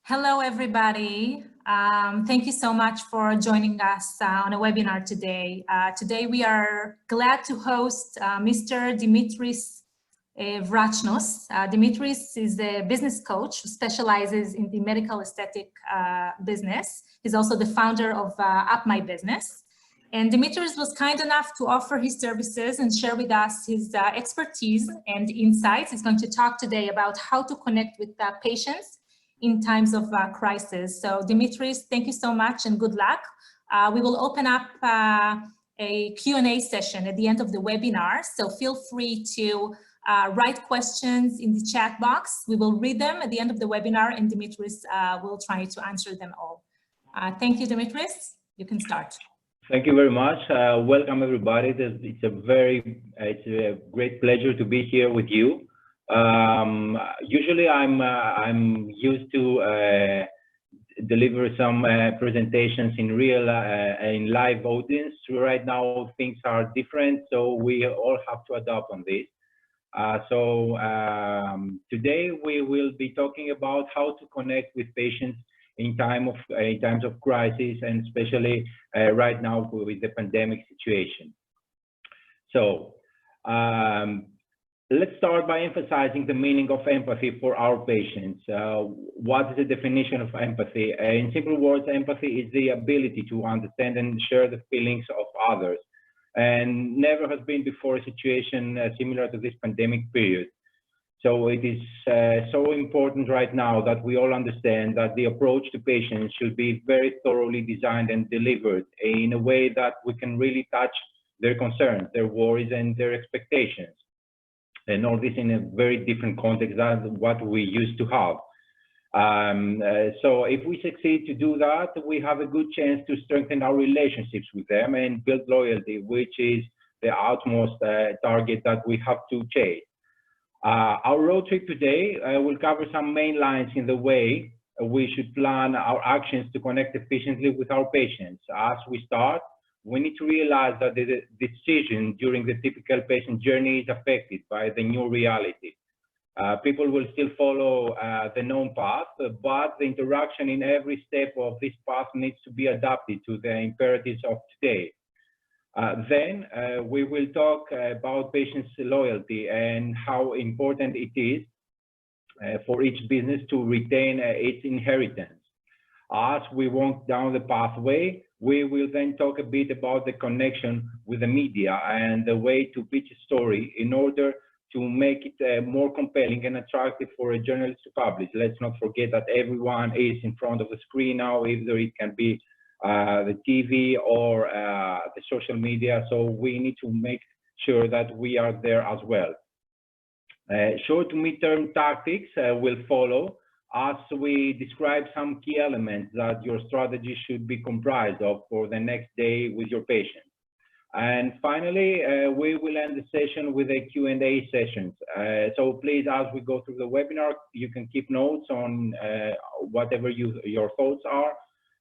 Hello, everybody. Thank you so much for joining us on a webinar today. Today, we are glad to host Mr. Dimitris Vrachnos. Dimitris is a business coach who specializes in the medical aesthetic business. He's also the founder of Upmybusiness. And Dimitris was kind enough to offer his services and share with us his expertise and insights. He's going to talk today about how to connect with patients in times of crisis. So Dimitris, thank you so much and good luck. We will open up a Q&A session at the end of the webinar. So feel free to write questions in the chat box. We will read them at the end of the webinar and Dimitris will try to answer them all. Thank you, Dimitris. You can start. Thank you very much. Welcome everybody. It's a great pleasure to be here with you. Usually I'm used to deliver some presentations in live audience. Right now things are different, so we all have to adapt on this. Today we will be talking about how to connect with patients in times of crisis, and especially right now with the pandemic situation. So let's start by emphasizing the meaning of empathy for our patients. What is the definition of empathy? In simple words, empathy is the ability to understand and share the feelings of others. And never has been before a situation similar to this pandemic period. So it is so important right now that we all understand that the approach to patients should be very thoroughly designed and delivered in a way that we can really touch their concerns, their worries, and their expectations. And all this in a very different context than what we used to have. So if we succeed to do that, we have a good chance to strengthen our relationships with them and build loyalty, which is the utmost target that we have to chase. Our road trip today will cover some main lines in the way we should plan our actions to connect efficiently with our patients. As we start, we need to realize that the decision during the typical patient journey is affected by the new reality. People will still follow the known path, but the interaction in every step of this path needs to be adapted to the imperatives of today. Then we will talk about patients' loyalty and how important it is for each business to retain its inheritance. As we walk down the pathway, we will then talk a bit about the connection with the media and the way to pitch a story in order to make it more compelling and attractive for a journalist to publish. Let's not forget that everyone is in front of the screen now, either it can be the TV or the social media, so we need to make sure that we are there as well. Short to mid-term tactics will follow as we describe some key elements that your strategy should be comprised of for the next day with your patient. And finally, we will end the session with a Q&A sessions. So please, as we go through the webinar, you can keep notes on whatever your thoughts are.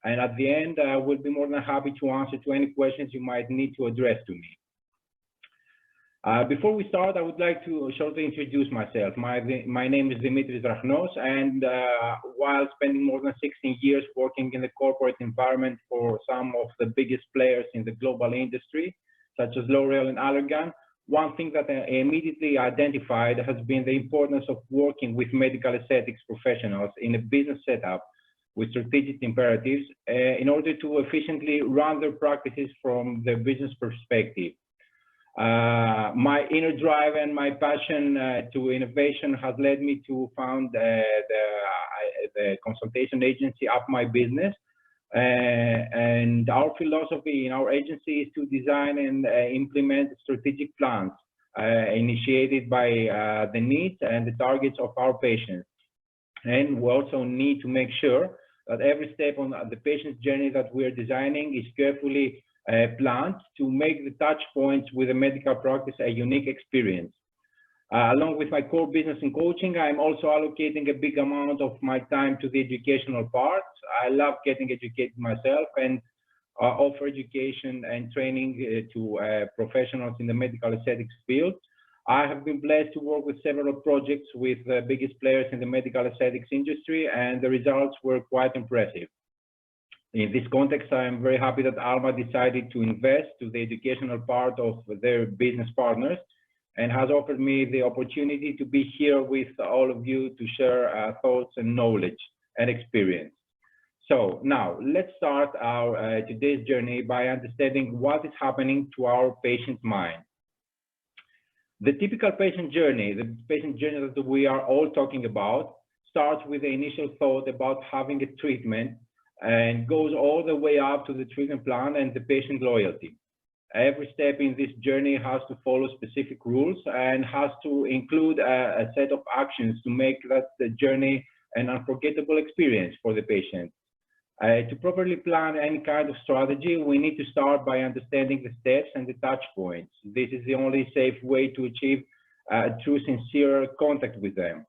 And at the end, I will be more than happy to answer to any questions you might need to address to me. Before we start, I would like to shortly introduce myself. My name is Dimitris Vrachnos, and while spending more than 16 years working in the corporate environment for some of the biggest players in the global industry, such as L'Oreal and Allergan, one thing that I immediately identified has been the importance of working with medical aesthetics professionals in a business setup with strategic imperatives in order to efficiently run their practices from the business perspective. My inner drive and my passion to innovation has led me to found the consultation agency Upmybusiness. And our philosophy in our agency is to design and implement strategic plans initiated by the needs and the targets of our patients. And we also need to make sure that every step on the patient's journey that we're designing is carefully planned to make the touch points with a medical practice a unique experience. Along with my core business and coaching, I'm also allocating a big amount of my time to the educational part. I love getting educated myself and offer education and training to professionals in the medical aesthetics field. I have been blessed to work with several projects with the biggest players in the medical aesthetics industry, and the results were quite impressive. In this context, I am very happy that ALMA decided to invest to the educational part of their business partners and has offered me the opportunity to be here with all of you to share thoughts and knowledge and experience. So now let's start our today's journey by understanding what is happening to our patient mind. The typical patient journey, that we are all talking about, starts with the initial thought about having a treatment and goes all the way up to the treatment plan and the patient loyalty. Every step in this journey has to follow specific rules and has to include a set of actions to make the journey an unforgettable experience for the patient. To properly plan any kind of strategy, we need to start by understanding the steps and the touch points. This is the only safe way to achieve true, sincere contact with them.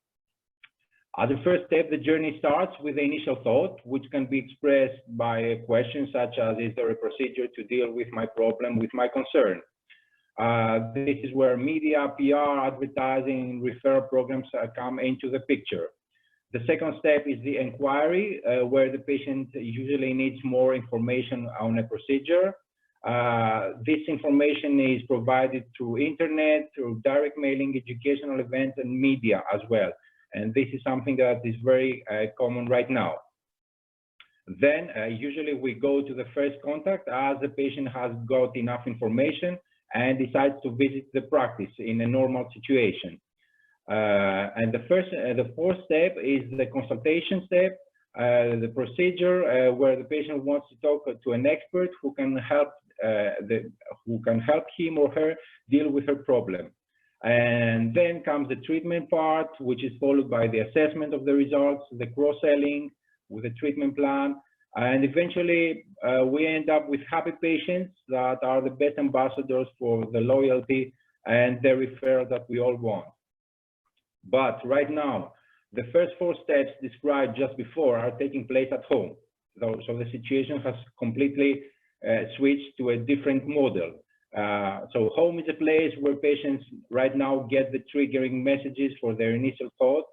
As a first step, the journey starts with the initial thought, which can be expressed by questions such as, is there a procedure to deal with my problem, with my concern? This is where media, PR, advertising, referral programs come into the picture. The second step is the inquiry, where the patient usually needs more information on a procedure. This information is provided through internet, through direct mailing, educational events, and media as well. And this is something that is very common right now. Then usually we go to the first contact as the patient has got enough information and decides to visit the practice in a normal situation. And the fourth step is the consultation step, the procedure where the patient wants to talk to an expert who can help him or her deal with her problem. And then comes the treatment part, which is followed by the assessment of the results, the cross-selling with the treatment plan, and eventually we end up with happy patients that are the best ambassadors for the loyalty and the referral that we all want. But right now, the first four steps described just before are taking place at home. So the situation has completely switched to a different model. So home is a place where patients right now get the triggering messages for their initial thought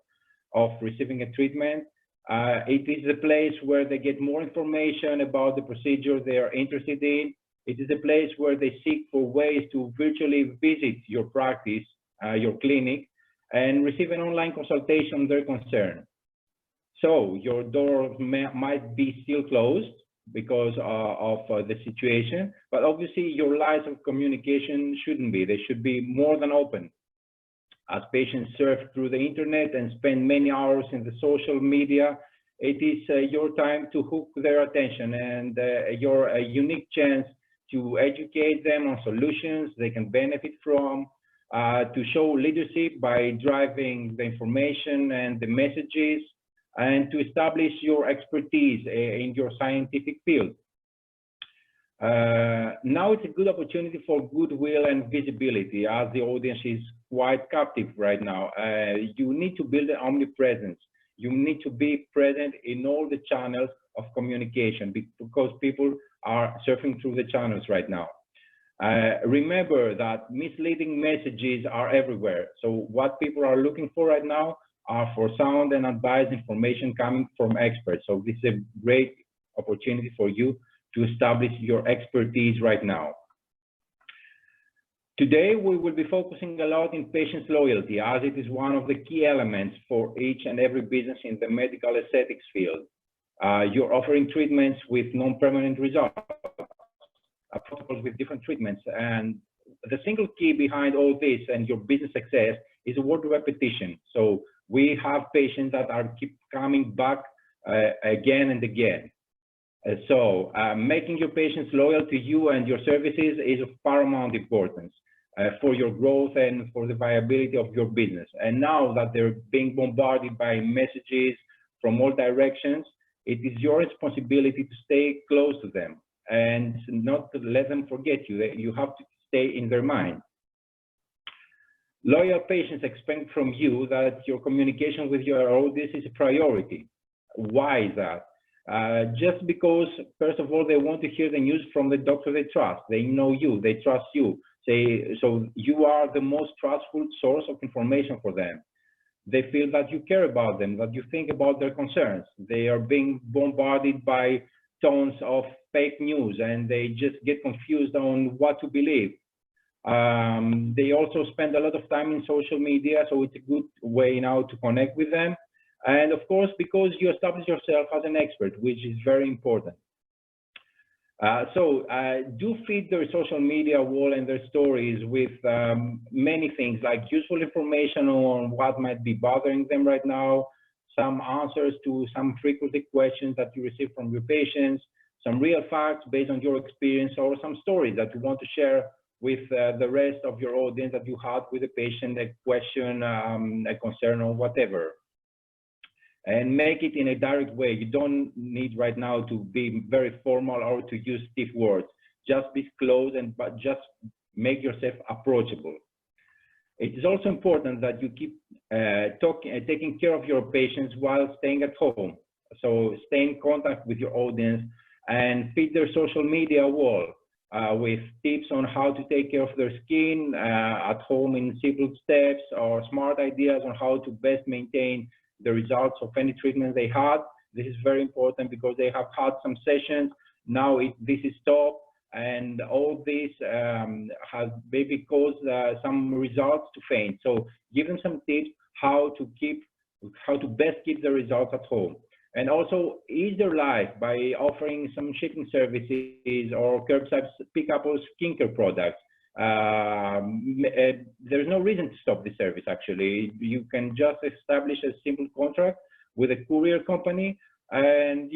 of receiving a treatment. It is a place where they get more information about the procedure they are interested in. It is a place where they seek for ways to virtually visit your practice, your clinic, and receive an online consultation on their concern. So your door might be still closed because of the situation, but obviously your lines of communication shouldn't be. They should be more than open. As patients surf through the internet and spend many hours in the social media, it is your time to hook their attention and your unique chance to educate them on solutions they can benefit from, to show leadership by driving the information and the messages, and to establish your expertise in your scientific field. Now it's a good opportunity for goodwill and visibility, as the audience is quite captive right now. You need to build an omnipresence. You need to be present in all the channels of communication because people are surfing through the channels right now. Remember that misleading messages are everywhere. So what people are looking for right now are for sound and advised information coming from experts. So this is a great opportunity for you to establish your expertise right now. Today, we will be focusing a lot in patient loyalty, as it is one of the key elements for each and every business in the medical aesthetics field. You're offering treatments with non-permanent results, protocols with different treatments, and the single key behind all this and your business success is a word repetition. So we have patients that keep coming back again and again. So making your patients loyal to you and your services is of paramount importance for your growth and for the viability of your business. And now that they're being bombarded by messages from all directions, it is your responsibility to stay close to them and not to let them forget you. You have to stay in their mind. Loyal patients expect from you that your communication with your audience is a priority. Why is that? Just because, first of all, they want to hear the news from the doctor they trust. They know you, they trust you. So you are the most trustful source of information for them. They feel that you care about them, that you think about their concerns. They are being bombarded by tons of fake news, and they just get confused on what to believe. They also spend a lot of time in social media, so it's a good way now to connect with them. And of course, because you establish yourself as an expert, which is very important. Do feed their social media wall and their stories with many things, like useful information on what might be bothering them right now, some answers to some frequently questions that you receive from your patients, some real facts based on your experience, or some stories that you want to share with the rest of your audience that you had with a patient, a question, a concern, or whatever. And make it in a direct way. You don't need right now to be very formal or to use stiff words. Just be close but just make yourself approachable. It is also important that you keep taking care of your patients while staying at home. So stay in contact with your audience and feed their social media wall with tips on how to take care of their skin at home in simple steps, or smart ideas on how to best maintain the results of any treatment they had. This is very important because they have had some sessions. Now this is stopped, and all this has maybe caused some results to faint. So give them some tips how to best keep the results at home. And also ease their life by offering some shipping services or curbside pickup or skincare products. There's no reason to stop the service, actually. You can just establish a simple contract with a courier company and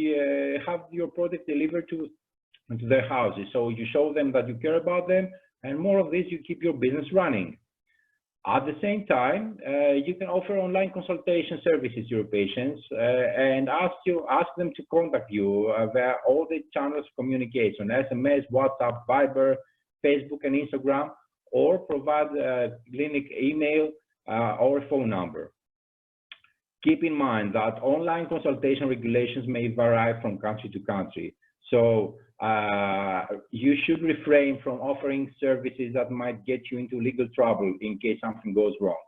have your product delivered to their houses. So you show them that you care about them, and more of this, you keep your business running. At the same time, you can offer online consultation services to your patients and ask them to contact you via all the channels of communication: SMS, WhatsApp, Viber, Facebook, and Instagram, or provide a clinic email or a phone number. Keep in mind that online consultation regulations may vary from country to country. So you should refrain from offering services that might get you into legal trouble in case something goes wrong.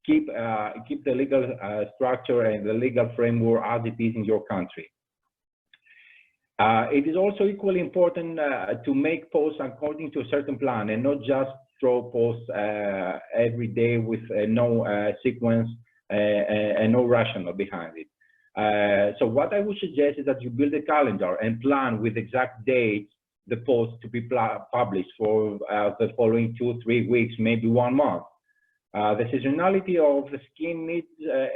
Keep the legal structure and the legal framework as it is in your country. It is also equally important to make posts according to a certain plan and not just throw posts every day with no sequence and no rationale behind it. So what I would suggest is that you build a calendar and plan with exact dates the posts to be published for the following 2-3 weeks, maybe 1 month. The seasonality of the skin needs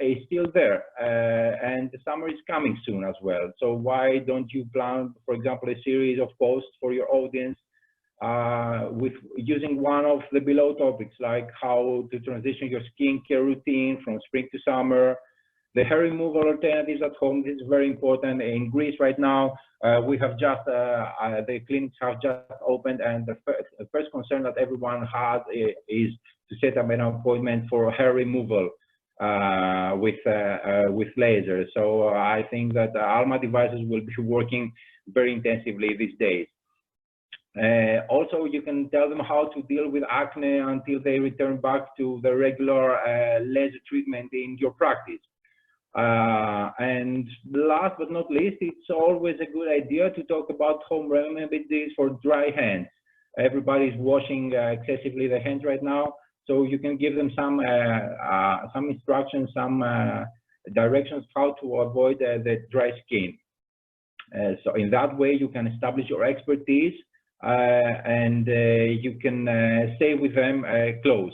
is still there, and the summer is coming soon as well. So why don't you plan, for example, a series of posts for your audience with using one of the below topics, like how to transition your skincare routine from spring to summer, the hair removal alternatives at home. This is very important. In Greece right now, we have just, the clinics have just opened, and the first concern that everyone has is to set up an appointment for hair removal with laser. So I think that ALMA devices will be working very intensively these days. Also, you can tell them how to deal with acne until they return back to the regular laser treatment in your practice. And last but not least, it's always a good idea to talk about home remedies for dry hands. Everybody's washing excessively their hands right now, so you can give them some instructions, some directions how to avoid the dry skin. So in that way, you can establish your expertise and you can stay with them close.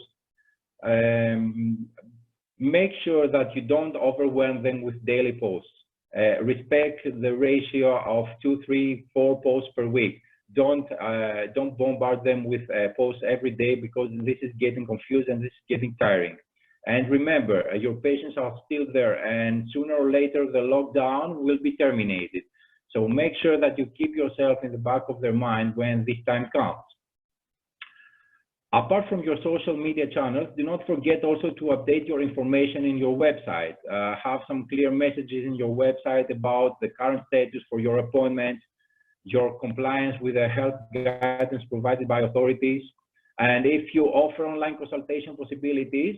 Make sure that you don't overwhelm them with daily posts. Respect the ratio of 2, 3, 4 posts per week. Don't bombard them with posts every day, because this is getting confused and this is getting tiring. And remember, your patients are still there, and sooner or later the lockdown will be terminated. So make sure that you keep yourself in the back of their mind when this time comes. Apart from your social media channels, do not forget also to update your information in your website. Have some clear messages in your website about the current status for your appointments, your compliance with the health guidance provided by authorities. And if you offer online consultation possibilities,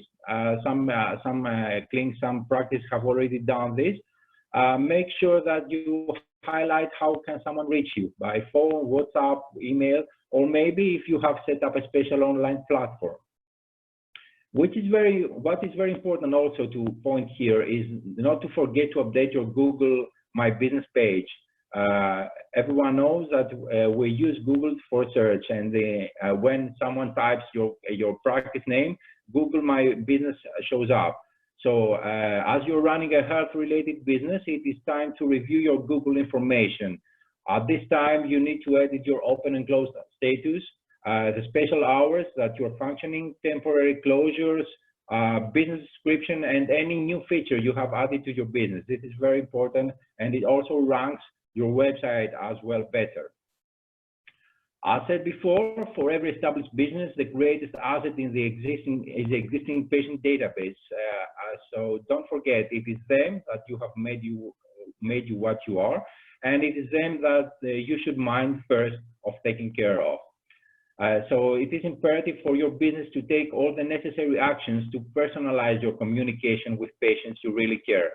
some clinics, some practices have already done this. Make sure that you highlight how can someone reach you by phone, WhatsApp, email, or maybe if you have set up a special online platform. What is very important also to point here is not to forget to update your Google My Business page. Everyone knows that we use Google for search, and when someone types your practice name, Google My Business shows up. So as you're running a health-related business, it is time to review your Google information. At this time, you need to edit your open and closed status, the special hours that you're functioning, temporary closures, business description, and any new feature you have added to your business. This is very important, and it also ranks your website as well better. As said before, for every established business, the greatest asset is the existing patient database. So don't forget, it is them that you have made you what you are, and it is them that you should mind first of taking care of. So it is imperative for your business to take all the necessary actions to personalize your communication with patients you really care.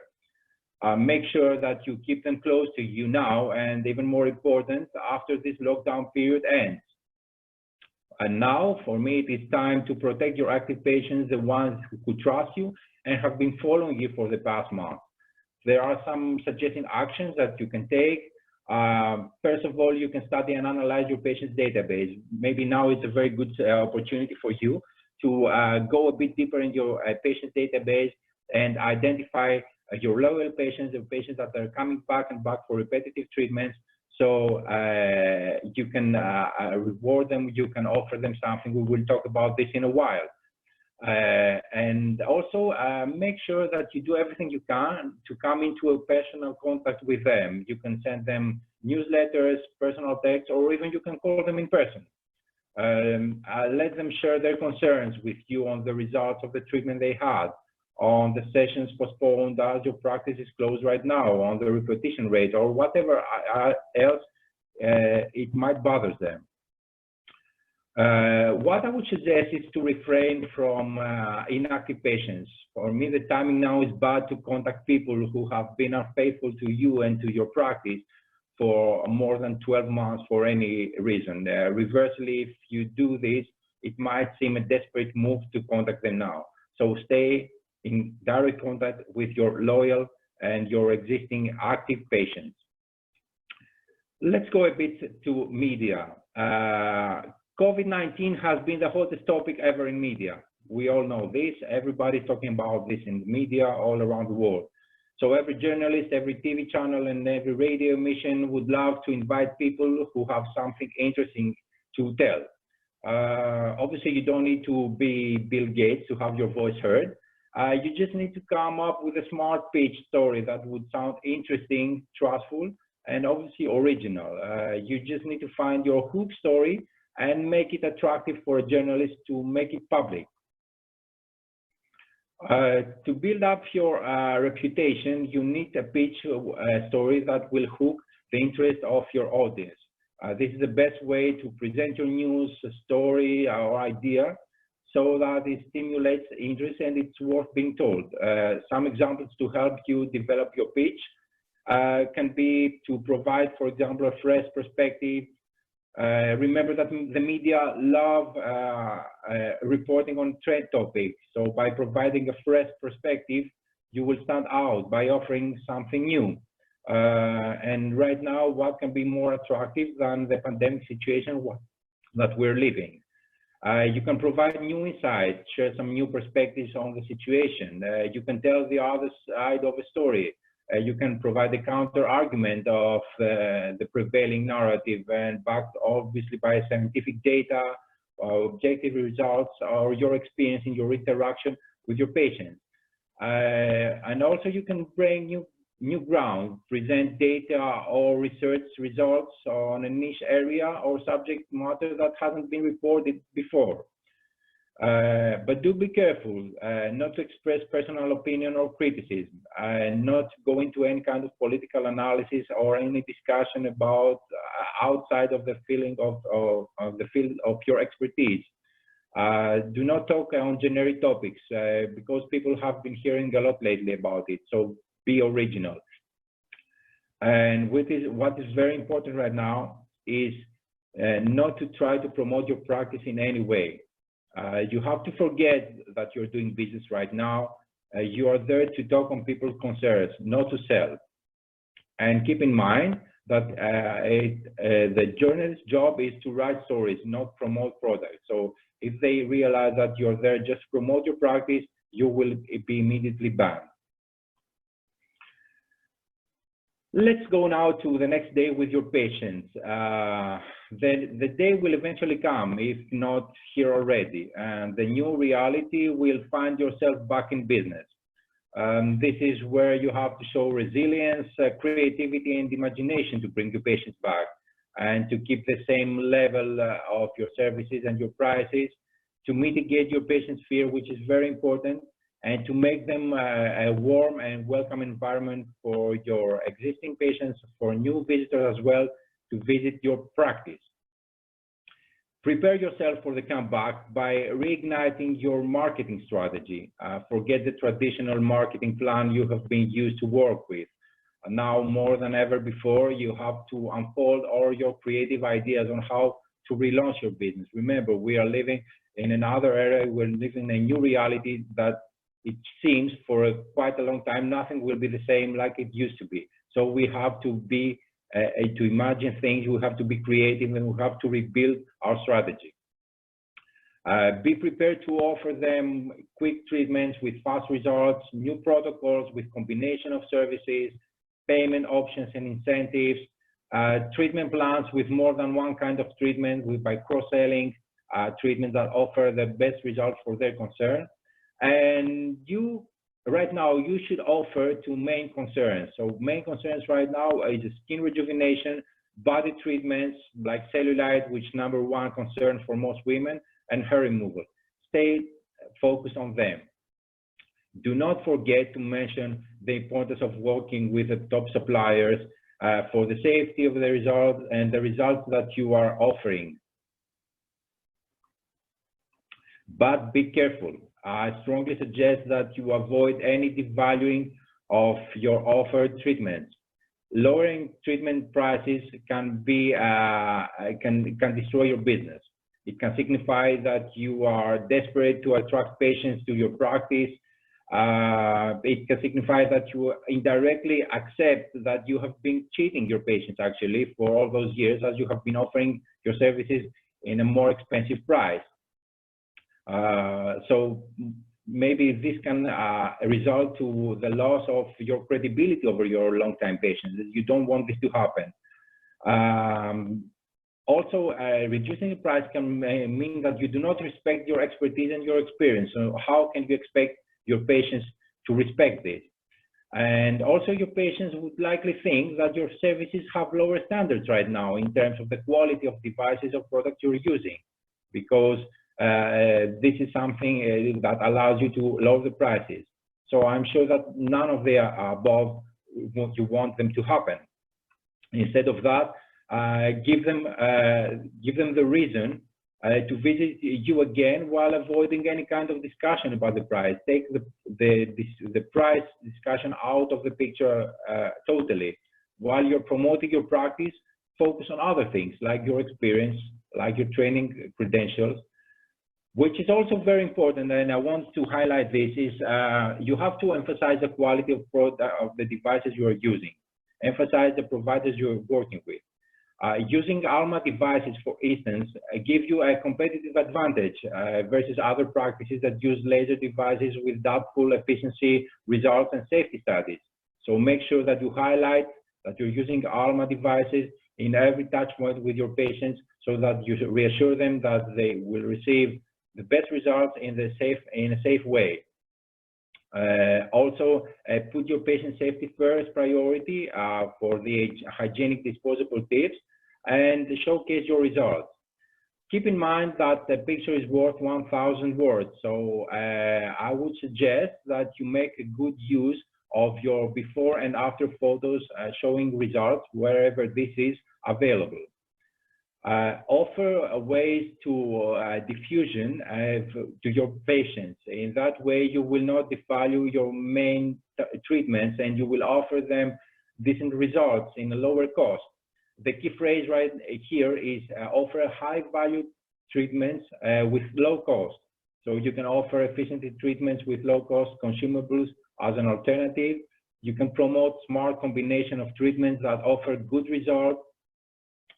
Make sure that you keep them close to you now, and even more important, after this lockdown period ends. And now, for me, it is time to protect your active patients, the ones who could trust you and have been following you for the past month. There are some suggested actions that you can take. First of all, you can study and analyze your patient's database. Maybe now it's a very good opportunity for you to go a bit deeper in your patient database and identify your loyal patients, the patients that are coming back and back for repetitive treatments. So you can reward them, you can offer them something. We will talk about this in a while. And also make sure that you do everything you can to come into a personal contact with them. You can send them newsletters, personal texts, or even you can call them in person. Let them share their concerns with you on the results of the treatment they had, on the sessions postponed as your practice is closed right now, on the repetition rate, or whatever else it might bother them. What I would suggest is to refrain from inactive patients. For me, the timing now is bad to contact people who have been unfaithful to you and to your practice for more than 12 months for any reason. Reversely, if you do this, it might seem a desperate move to contact them now. So stay in direct contact with your loyal and your existing active patients. Let's go a bit to media. COVID-19 has been the hottest topic ever in media. We all know this. Everybody's talking about this in the media all around the world. So every journalist, every TV channel, and every radio emission would love to invite people who have something interesting to tell. Obviously, you don't need to be Bill Gates to have your voice heard. You just need to come up with a smart pitch story that would sound interesting, trustful, and obviously original. You just need to find your hook story and make it attractive for a journalist to make it public. To build up your reputation, you need a pitch story that will hook the interest of your audience. This is the best way to present your news, story, or idea so that it stimulates interest and it's worth being told. Some examples to help you develop your pitch can be to provide, for example, a fresh perspective. Remember that the media love reporting on trend topics. So by providing a fresh perspective, you will stand out by offering something new. And right now, what can be more attractive than the pandemic situation that we're living? You can provide new insights, share some new perspectives on the situation. You can tell the other side of a story. You can provide a counter argument of the prevailing narrative and backed obviously by scientific data, or objective results, or your experience in your interaction with your patients. And also you can bring new ground, present data or research results on a niche area or subject matter that hasn't been reported before. But do be careful not to express personal opinion or criticism, and not go into any kind of political analysis or any discussion about outside of the field of your expertise. Do not talk on generic topics because people have been hearing a lot lately about it. So be original. And what is very important right now is not to try to promote your practice in any way. You have to forget that you're doing business right now. You are there to talk on people's concerns, not to sell. And keep in mind that the journalist's job is to write stories, not promote products. So if they realize that you're there just to promote your practice, you will be immediately banned. Let's go now to the next day with your patients. The day will eventually come, if not here already, and the new reality will find yourself back in business. This is where you have to show resilience, creativity, and imagination to bring your patients back, and to keep the same level of your services and your prices, to mitigate your patients' fear, which is very important, and to make them a warm and welcome environment for your existing patients, for new visitors as well, to visit your practice. Prepare yourself for the comeback by reigniting your marketing strategy. Forget the traditional marketing plan you have been used to work with. Now more than ever before, you have to unfold all your creative ideas on how to relaunch your business. Remember, we are living in another era. We're living in a new reality that it seems for quite a long time, nothing will be the same like it used to be. So we have to be, to imagine things, we have to be creative, and we have to rebuild our strategy. Be prepared to offer them quick treatments with fast results, new protocols with combination of services, payment options and incentives, treatment plans with more than one kind of treatment by cross-selling, treatments that offer the best results for their concern. And right now, you should offer to main concerns. So main concerns right now is skin rejuvenation, body treatments like cellulite, which is #1 concern for most women, and hair removal. Stay focused on them. Do not forget to mention the importance of working with the top suppliers for the safety of the results and the results that you are offering. But be careful. I strongly suggest that you avoid any devaluing of your offered treatments. Lowering treatment prices can destroy your business. It can signify that you are desperate to attract patients to your practice. It can signify that you indirectly accept that you have been cheating your patients actually for all those years, as you have been offering your services in a more expensive price. So maybe this can result to the loss of your credibility over your long-time patients. You don't want this to happen. Also, reducing the price can mean that you do not respect your expertise and your experience. So how can you expect your patients to respect this? And also your patients would likely think that your services have lower standards right now in terms of the quality of devices or products you're using, because this is something that allows you to lower the prices. So I'm sure that none of the above you want them to happen. Instead of that, give them the reason to visit you again while avoiding any kind of discussion about the price. Take the price discussion out of the picture totally. While you're promoting your practice, focus on other things like your experience, like your training credentials, which is also very important, and I want to highlight this, is you have to emphasize the quality of the devices you are using. Emphasize the providers you're working with. Using ALMA devices, for instance, give you a competitive advantage versus other practices that use laser devices with doubtful efficiency results and safety studies. So make sure that you highlight that you're using ALMA devices in every touch point with your patients, so that you reassure them that they will receive the best results in a safe way. Also, put your patient safety first priority for the hygienic disposable tips, and showcase your results. Keep in mind that the picture is worth 1,000 words, so I would suggest that you make a good use of your before and after photos showing results wherever this is available. Offer ways to diffusion to your patients. In that way, you will not devalue your main treatments, and you will offer them decent results in a lower cost. The key phrase right here is offer high-value treatments with low cost. So you can offer efficient treatments with low-cost consumables as an alternative. You can promote smart combination of treatments that offer good results.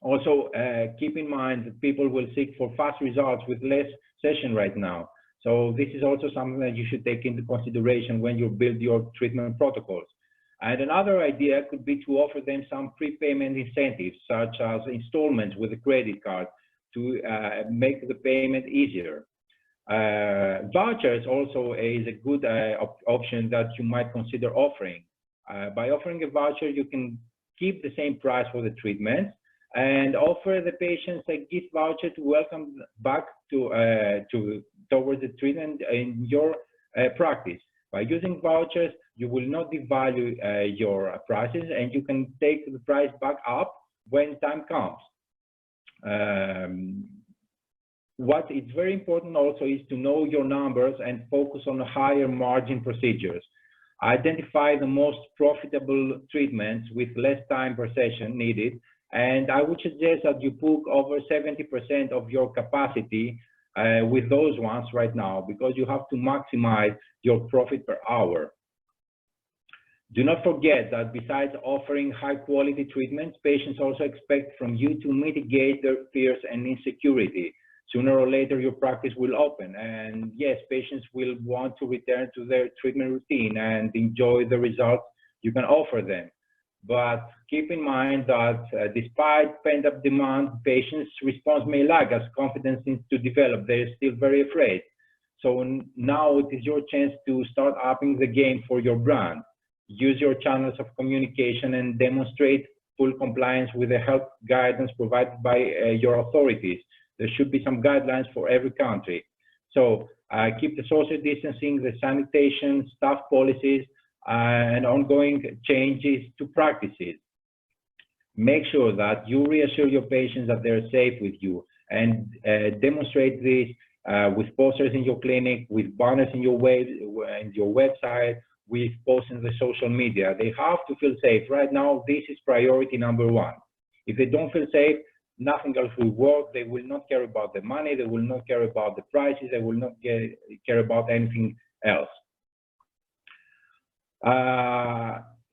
Also, keep in mind that people will seek for fast results with less session right now. So this is also something that you should take into consideration when you build your treatment protocols. And another idea could be to offer them some prepayment incentives, such as installments with a credit card to make the payment easier. Vouchers also is a good option that you might consider offering. By offering a voucher, you can keep the same price for the treatment and offer the patients a gift voucher to welcome back towards the treatment in your practice. By using vouchers, you will not devalue your prices, and you can take the price back up when time comes. What is very important also is to know your numbers and focus on higher margin procedures. Identify the most profitable treatments with less time per session needed, and I would suggest that you book over 70% of your capacity with those ones right now, because you have to maximize your profit per hour. Do not forget that besides offering high quality treatments, patients also expect from you to mitigate their fears and insecurity. Sooner or later, your practice will open, and yes, patients will want to return to their treatment routine and enjoy the results you can offer them. But keep in mind that despite pent-up demand, patients' response may lag as confidence needs to develop. They're still very afraid. So now it is your chance to start upping the game for your brand. Use your channels of communication and demonstrate full compliance with the health guidance provided by your authorities. There should be some guidelines for every country. So keep the social distancing, the sanitation, staff policies, and ongoing changes to practices. Make sure that you reassure your patients that they're safe with you, and demonstrate this with posters in your clinic, with banners in your website, with posts in the social media. They have to feel safe. Right now, this is priority number one. If they don't feel safe, nothing else will work. They will not care about the money. They will not care about the prices. They will not care about anything else.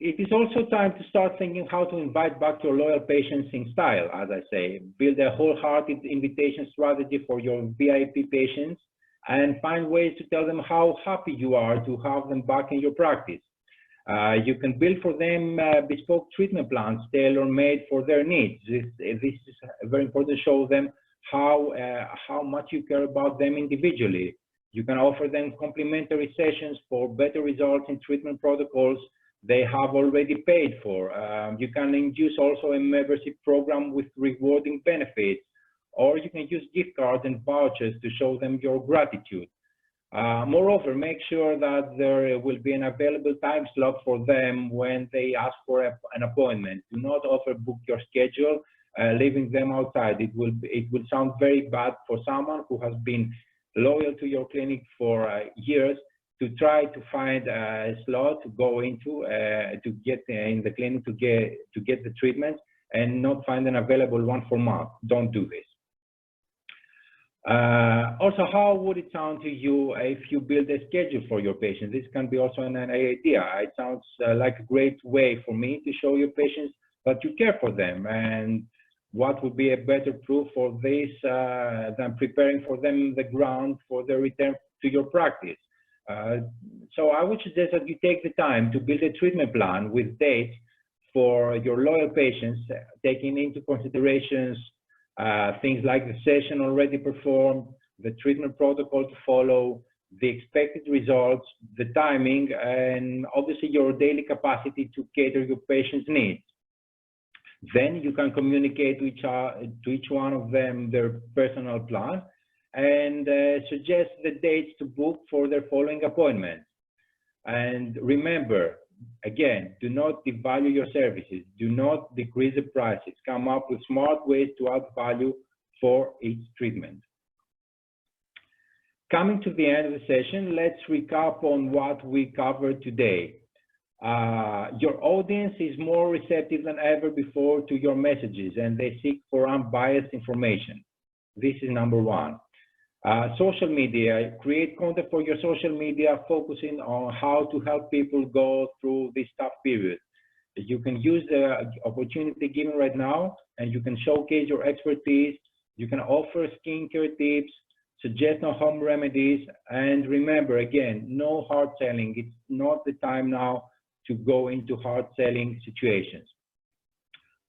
It is also time to start thinking how to invite back your loyal patients in style, as I say. Build a wholehearted invitation strategy for your VIP patients and find ways to tell them how happy you are to have them back in your practice. You can build for them bespoke treatment plans tailor-made for their needs. This is very important to show them how much you care about them individually. You can offer them complimentary sessions for better results in treatment protocols they have already paid for. You can induce also a membership program with rewarding benefits, or you can use gift cards and vouchers to show them your gratitude. Moreover, make sure that there will be an available time slot for them when they ask for an appointment. Do not book your schedule, leaving them outside. It will sound very bad for someone who has been loyal to your clinic for years to try to find a slot to go into to get in the clinic to get the treatment and not find an available one for months. Don't do this. Also, how would it sound to you if you build a schedule for your patients? This can be also an idea. It sounds like a great way for me to show your patients that you care for them, and what would be a better proof for this than preparing for them the ground for their return to your practice. So I would suggest that you take the time to build a treatment plan with dates for your loyal patients, taking into considerations things like the session already performed, the treatment protocol to follow, the expected results, the timing, and obviously your daily capacity to cater your patients' needs. Then you can communicate to each one of them their personal plan and suggest the dates to book for their following appointments. And remember, again, do not devalue your services. Do not decrease the prices. Come up with smart ways to add value for each treatment. Coming to the end of the session, let's recap on what we covered today. Your audience is more receptive than ever before to your messages, and they seek for unbiased information. This is number one. Social media, create content for your social media, focusing on how to help people go through this tough period. You can use the opportunity given right now, and you can showcase your expertise. You can offer skincare tips, suggest no home remedies, and remember, again, no hard selling. It's not the time now to go into hard selling situations.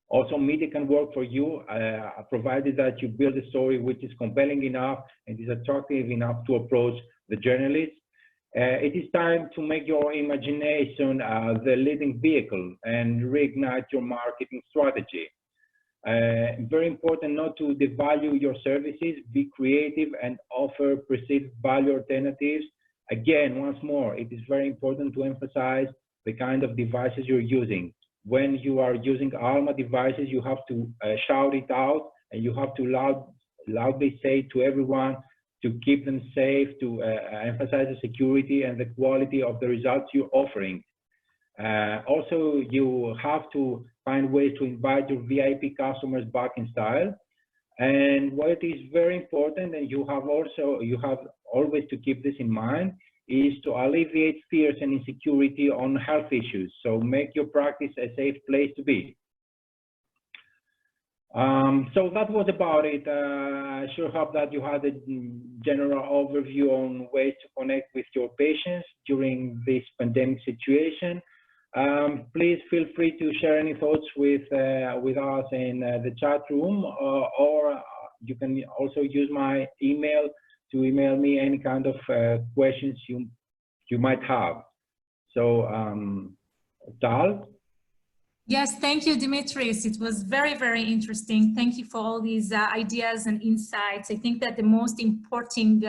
Also, media can work for you, provided that you build a story which is compelling enough and is attractive enough to approach the journalists. It is time to make your imagination the leading vehicle and reignite your marketing strategy. Very important not to devalue your services, be creative and offer perceived value alternatives. Again, once more, it is very important to emphasize the kind of devices you're using. When you are using ALMA devices, you have to shout it out, and you have to loudly say to everyone to keep them safe, to emphasize the security and the quality of the results you're offering. Also, you have to find ways to invite your VIP customers back in style. And what is very important, and you have always to keep this in mind, is to alleviate fears and insecurity on health issues. So make your practice a safe place to be. So that was about it. I sure hope that you had a general overview on ways to connect with your patients during this pandemic situation. Please feel free to share any thoughts with us in the chat room, or you can also use my email to email me any kind of questions you might have. So, Tal? Yes, thank you, Dimitris. It was very, very interesting. Thank you for all these ideas and insights. I think that the most important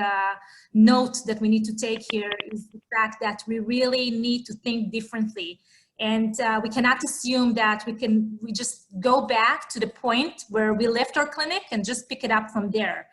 note that we need to take here is the fact that we really need to think differently. And we cannot assume that we just go back to the point where we left our clinic and just pick it up from there.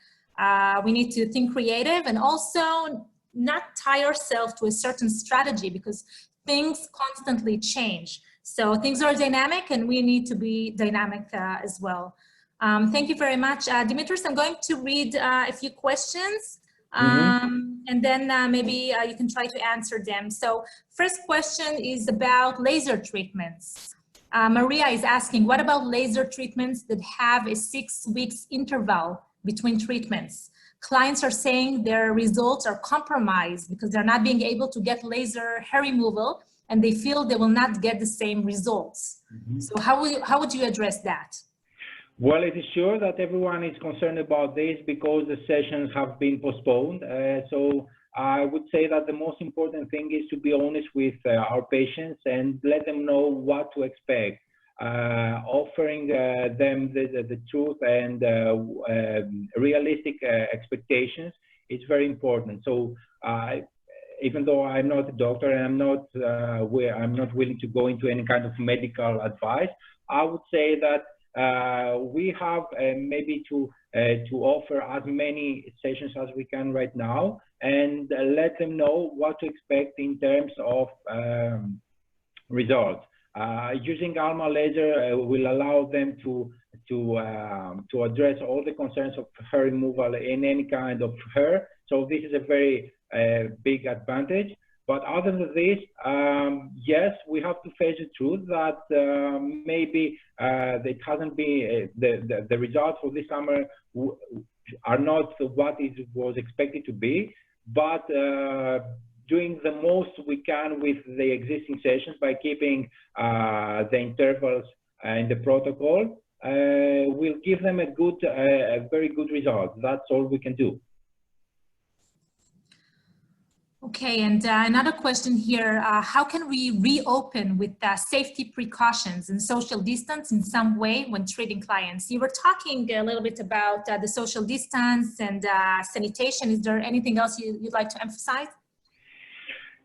We need to think creative and also not tie ourselves to a certain strategy, because things constantly change. So things are dynamic and we need to be dynamic as well. Thank you very much. Dimitris, I'm going to read a few questions and then maybe you can try to answer them. So first question is about laser treatments. Maria is asking, what about laser treatments that have a 6 weeks interval between treatments? Clients are saying their results are compromised because they're not being able to get laser hair removal, and they feel they will not get the same results. So how would you address that? Well, it is sure that everyone is concerned about this because the sessions have been postponed. So I would say that the most important thing is to be honest with our patients and let them know what to expect. Offering them the truth and realistic expectations is very important. So even though I'm not a doctor and I'm not willing to go into any kind of medical advice, I would say that we have maybe to offer as many sessions as we can right now, and let them know what to expect in terms of results. Using ALMA laser will allow them to address all the concerns of hair removal in any kind of hair. So this is a very big advantage. But other than this, yes, we have to face the truth that maybe it hasn't been the results for this summer are not what it was expected to be. But doing the most we can with the existing sessions by keeping the intervals in the protocol will give them a very good result. That's all we can do. Okay, and another question here, how can we reopen with safety precautions and social distance in some way when treating clients? You were talking a little bit about the social distance and sanitation. Is there anything else you'd like to emphasize?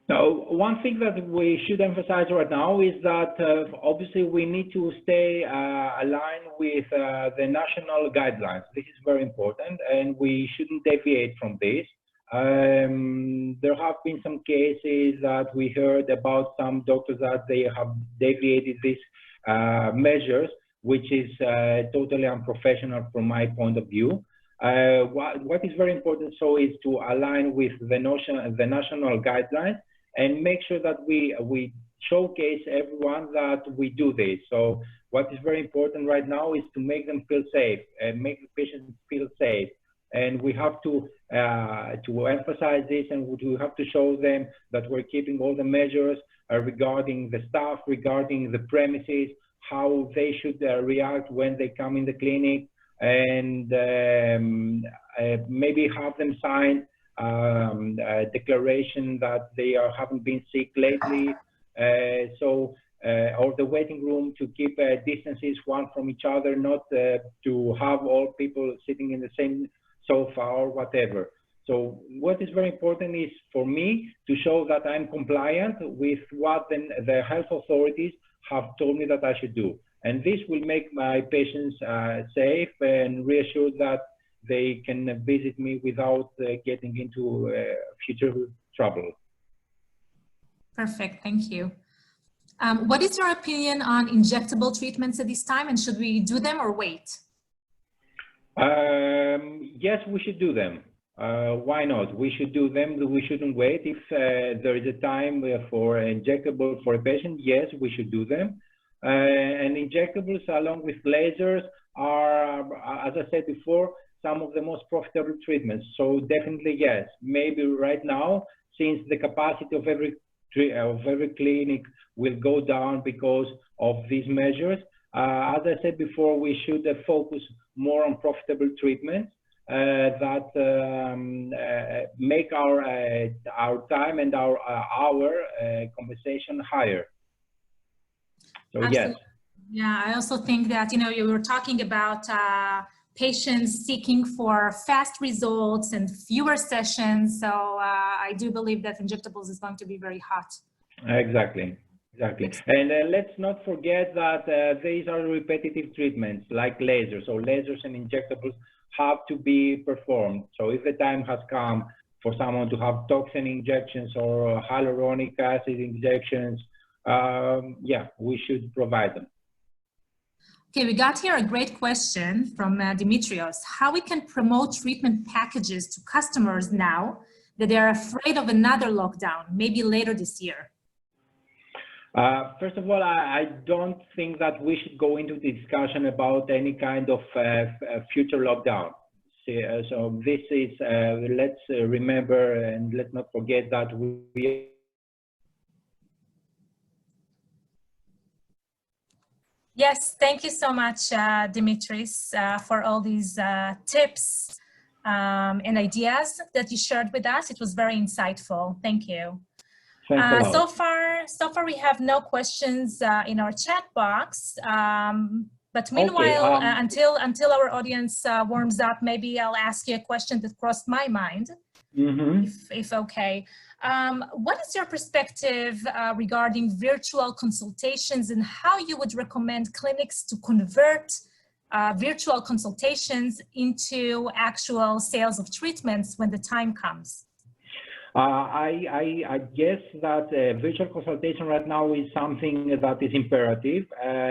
So one thing that we should emphasize right now is that obviously we need to stay aligned with the national guidelines. This is very important, and we shouldn't deviate from this. There have been some cases that we heard about some doctors that they have deviated these measures, which is totally unprofessional from my point of view. What is very important so is to align with the national guidelines and make sure that we showcase everyone that we do this. So what is very important right now is to make them feel safe and make the patients feel safe. And we have to emphasize this, and we have to show them that we're keeping all the measures regarding the staff, regarding the premises, how they should react when they come in the clinic, and maybe have them sign a declaration that they haven't been sick lately, or the waiting room to keep distances one from each other, not to have all people sitting in the same sofa or whatever. So what is very important is for me to show that I'm compliant with what the health authorities have told me that I should do. And this will make my patients safe and reassured that they can visit me without getting into future trouble. Perfect, thank you. What is your opinion on injectable treatments at this time, and should we do them or wait? Yes, we should do them. Why not? We should do them. We shouldn't wait. If there is a time for injectable for a patient, yes, we should do them. And injectables along with lasers are, as I said before, some of the most profitable treatments. So definitely yes. Maybe right now, since the capacity of every clinic will go down because of these measures, as I said before, we should focus more on profitable treatments that make our time and our hour compensation higher. So absolutely. Yes. Yeah, I also think that, you know, you were talking about patients seeking for fast results and fewer sessions. So I do believe that injectables is going to be very hot. Exactly. Exactly. And let's not forget that these are repetitive treatments like lasers. So lasers and injectables have to be performed. So if the time has come for someone to have toxin injections or hyaluronic acid injections, yeah, we should provide them. Okay, we got here a great question from Dimitrios. How we can promote treatment packages to customers now that they are afraid of another lockdown, maybe later this year? First of all, I don't think that we should go into the discussion about any kind of future lockdown. So this is, let's remember and let's not forget that we Yes, thank you so much, Dimitris, for all these tips and ideas that you shared with us. It was very insightful. Thank you. So far, we have no questions in our chat box. But meanwhile, okay, until our audience warms up, maybe I'll ask you a question that crossed my mind, if okay. What is your perspective regarding virtual consultations, and how you would recommend clinics to convert virtual consultations into actual sales of treatments when the time comes? I guess that virtual consultation right now is something that is imperative,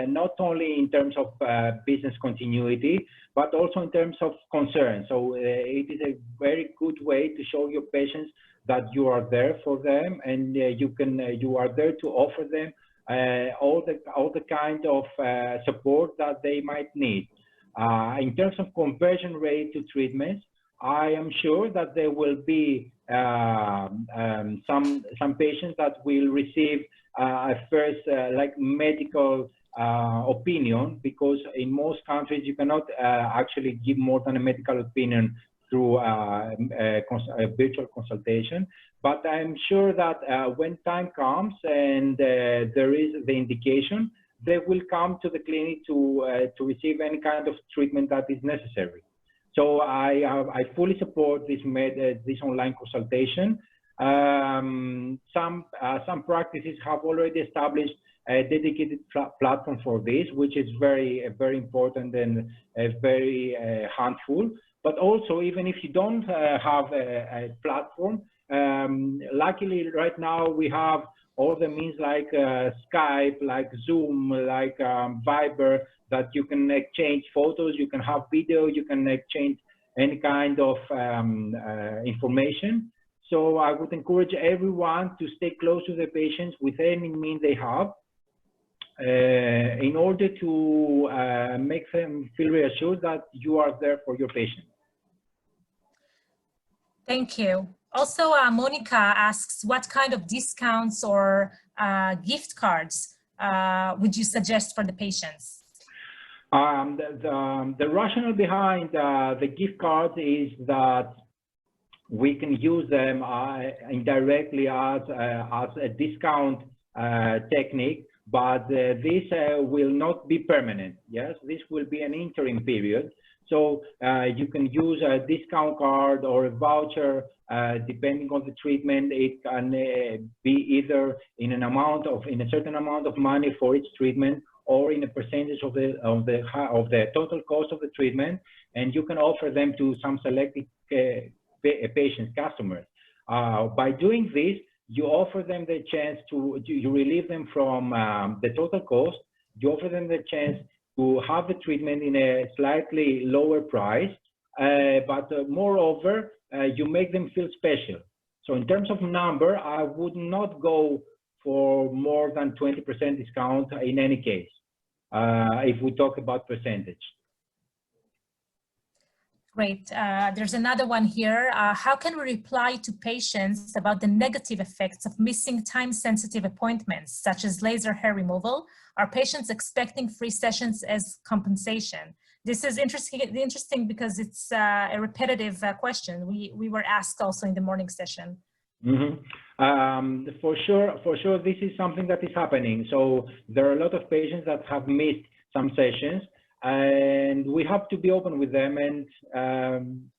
not only in terms of business continuity, but also in terms of concern. So it is a very good way to show your patients that you are there for them, and you are there to offer them all the kind of support that they might need. In terms of conversion rate to treatments, I am sure that there will be some patients that will receive first like medical opinion, because in most countries you cannot actually give more than a medical opinion through a virtual consultation. But I'm sure that when time comes and there is the indication, they will come to the clinic to receive any kind of treatment that is necessary. So I fully support this online consultation. Some practices have already established a dedicated platform for this, which is very important and very handful. But also, even if you don't have a platform, luckily right now we have all the means like Skype, like Zoom, like Viber, that you can exchange photos, you can have video, you can exchange any kind of information. So I would encourage everyone to stay close to the patients with any means they have, in order to make them feel reassured that you are there for your patient. Thank you. Also, Monica asks, what kind of discounts or gift cards would you suggest for the patients? The rationale behind the gift cards is that we can use them indirectly as a discount technique, but this will not be permanent. Yes, this will be an interim period. So you can use a discount card or a voucher depending on the treatment. It can be either in a certain amount of money for each treatment, or in a percentage of the total cost of the treatment, and you can offer them to some selected patients, customers. By doing this, you offer them the chance you relieve them from the total cost. You offer them the chance to have the treatment in a slightly lower price, but moreover, you make them feel special. So in terms of number, I would not go for more than 20% discount in any case, if we talk about percentage. Great. There's another one here. How can we reply to patients about the negative effects of missing time-sensitive appointments, such as laser hair removal? Are patients expecting free sessions as compensation? This is interesting because it's a repetitive question. We were asked also in the morning session. Mm-hmm. For sure, this is something that is happening. So there are a lot of patients that have missed some sessions, and we have to be open with them, and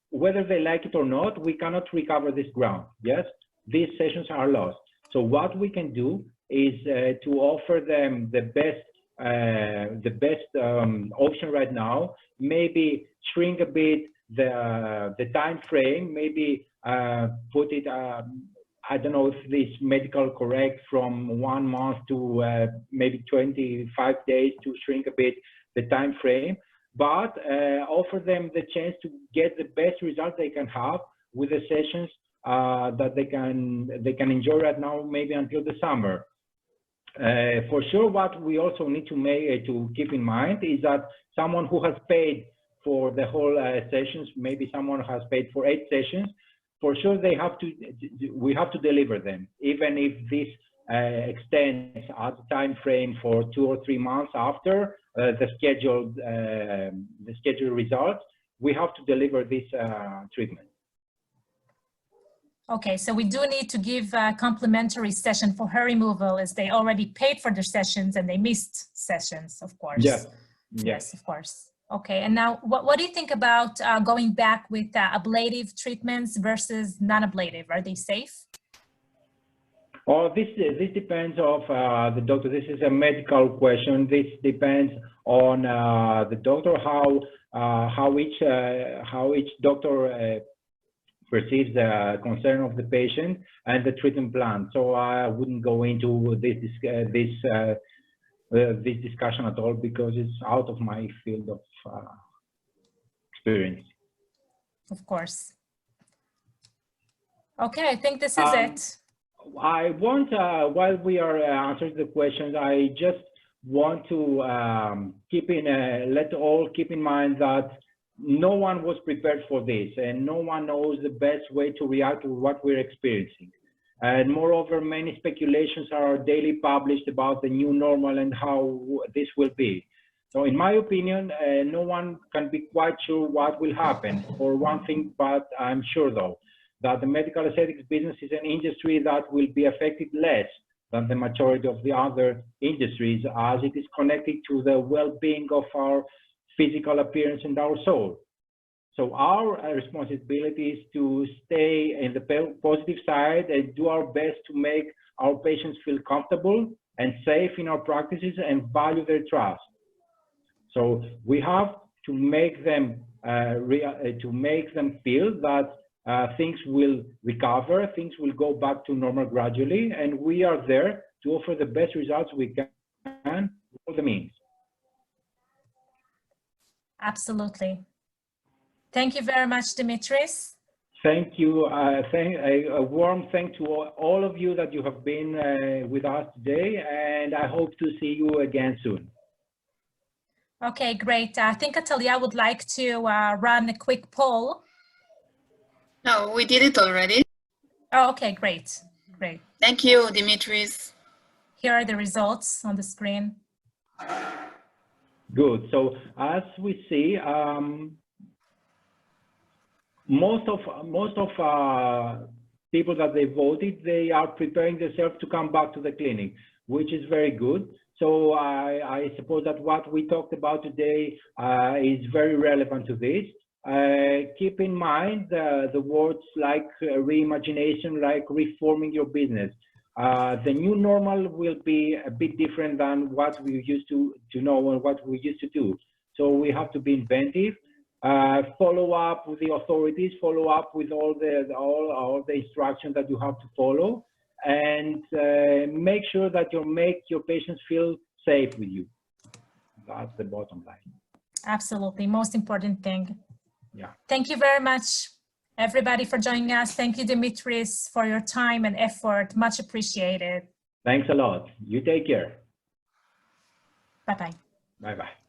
whether they like it or not, we cannot recover this ground. Yes, these sessions are lost. So what we can do is to offer them the best option right now. Maybe shrink a bit the time frame. Maybe put it. I don't know if this medical correct, from 1 month to maybe 25 days, to shrink a bit the time frame, but offer them the chance to get the best result they can have with the sessions that they can enjoy right now, maybe until the summer. For sure, what we also need to keep in mind is that someone who has paid for the whole sessions, maybe someone has paid for 8 sessions, for sure we have to deliver them, even if this extends as a time frame for 2 or 3 months after the scheduled results. We have to deliver this treatment. Okay, so we do need to give a complimentary session for hair removal, as they already paid for their sessions and they missed sessions, of course. Yes, yes, of course. Okay, and now what do you think about going back with ablative treatments versus non-ablative? Are they safe? Oh, this depends of the doctor. This is a medical question. This depends on the doctor, how each doctor perceives the concern of the patient and the treatment plan. So I wouldn't go into this discussion at all, because it's out of my field of experience. Of course. Okay, I think this is it. I want, while we are answering the questions, I just want to let all keep in mind that no one was prepared for this, and no one knows the best way to react to what we're experiencing. And moreover, many speculations are daily published about the new normal and how this will be. So in my opinion, no one can be quite sure what will happen. For one thing, but I'm sure though, that the medical aesthetics business is an industry that will be affected less than the majority of the other industries, as it is connected to the well-being of our physical appearance and our soul. So our responsibility is to stay in the positive side and do our best to make our patients feel comfortable and safe in our practices and value their trust. So we have to make them feel that things will recover, things will go back to normal gradually, and we are there to offer the best results we can with all the means. Absolutely. Thank you very much, Dimitris. Thank you. A warm thank to all of you that you have been with us today, and I hope to see you again soon. Okay, great. I think Atalia would like to run a quick poll. No, we did it already. Oh, okay, great. Great. Thank you, Dimitris. Here are the results on the screen. Good. So as we see, most of people that they voted, they are preparing themselves to come back to the clinic, which is very good. So I suppose that what we talked about today is very relevant to this. Keep in mind the words like reimagination, like reforming your business. The new normal will be a bit different than what we used to know and what we used to do. So we have to be inventive, follow up with the authorities, follow up with all the instructions that you have to follow, and make sure that you make your patients feel safe with you. That's the bottom line. Absolutely, most important thing. Yeah. Thank you very much, everybody, for joining us. Thank you, Dimitris, for your time and effort. Much appreciated. Thanks a lot. You take care. Bye-bye. Bye-bye.